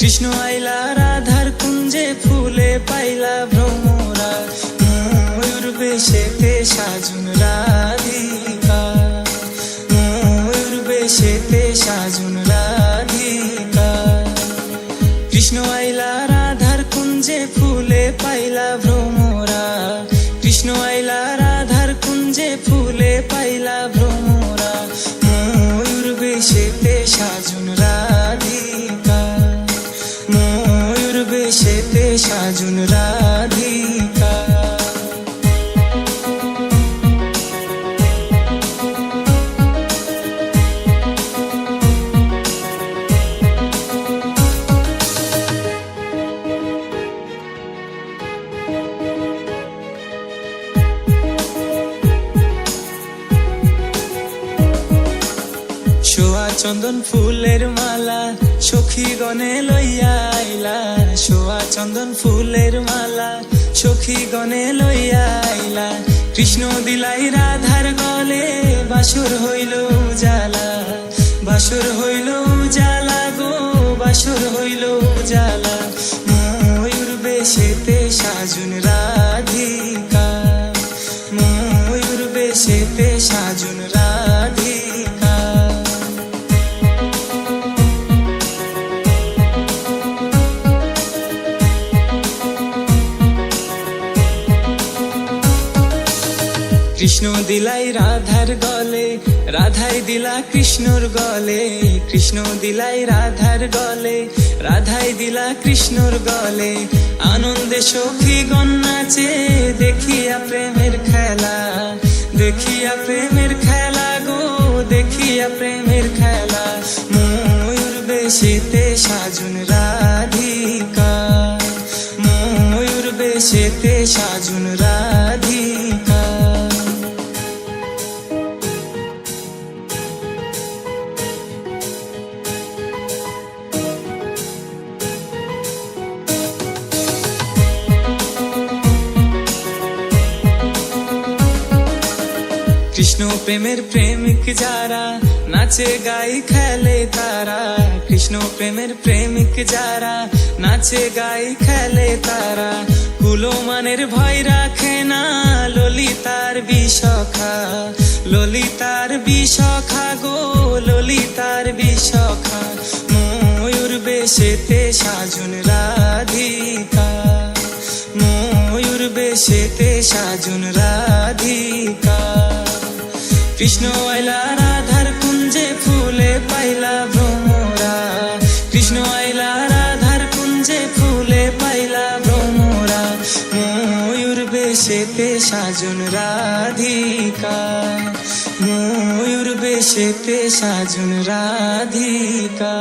কৃষ্ণ আইলা রাধার কুঞ্জে ফুলে পাইলা ভ্রমরা, ময়ূর বেশেতে সাজুন রাধিকা, ময়ূর বেশেতে সাজুন রাধিকা। কৃষ্ণ আইলা রাধার কুঞ্জে ফুলে পাইলা ভ্রমরা, কৃষ্ণ আইলা রাধার কুঞ্জে ফুলে পাইলা ভ্রমরা, ময়ূর বেশেতে সাজুন রাধিকা, ময়ূর বেশেতে সাজুন রাধিকা। সোয়া চন্দন ফুলের মালা সখী গনে লইয়া আইলা, সোয়া চন্দন ফুলের মালা সখী গনে লইয়া আইলা। কৃষ্ণ দিলাই রাধার গলে বাসর হইল উজালা, বাসর হইল উজালা গো, বাসর হইল উজালা। ময়ূর বেশেতে সাজুন রাধিকা, ময়ূর বেশেতে সাজুন রাধিকা। কৃষ্ণ দিলাই রাধার গলে, রাধাই দিলা কৃষ্ণর গলে, কৃষ্ণ দিলাই রাধার গলে, রাধাই দিলা কৃষ্ণর গলে। আনন্দে সখী গণ নাচে দেখিয়া প্রেমের খেলা, দেখিয়া প্রেমের খেলা গো, দেখিয়া প্রেমের খেলা। ময়ূর বেশেতে সাজুন রাধিকা, ময়ূর বেশেতে সাজুন রাধিকা। কৃষ্ণ প্রেমের প্রেমিক যারা নাচে গাই খেলে তারা, কৃষ্ণ প্রেমের প্রেমিক যারা নাচে গাই খেলে তারা। কুলমানের ভয় রাখে না ললিতার বিশখা, ললিতার বিশখা গো, ললিতার বিশখা। ময়ূর বেশেতে সাজুন রাধিকা, ময়ূর বেশেতে সাজুন রাধিকা। কৃষ্ণ আইলা রাধার কুঞ্জে ফুলে পাইলা ভ্রমরা, কৃষ্ণ আইলা রাধার কুঞ্জে ফুলে পাইলা ভ্রমরা, ময়ূর বেশেতে সাজুন রাধিকা, ময়ূর বেশেতে সাজুন রাধিকা।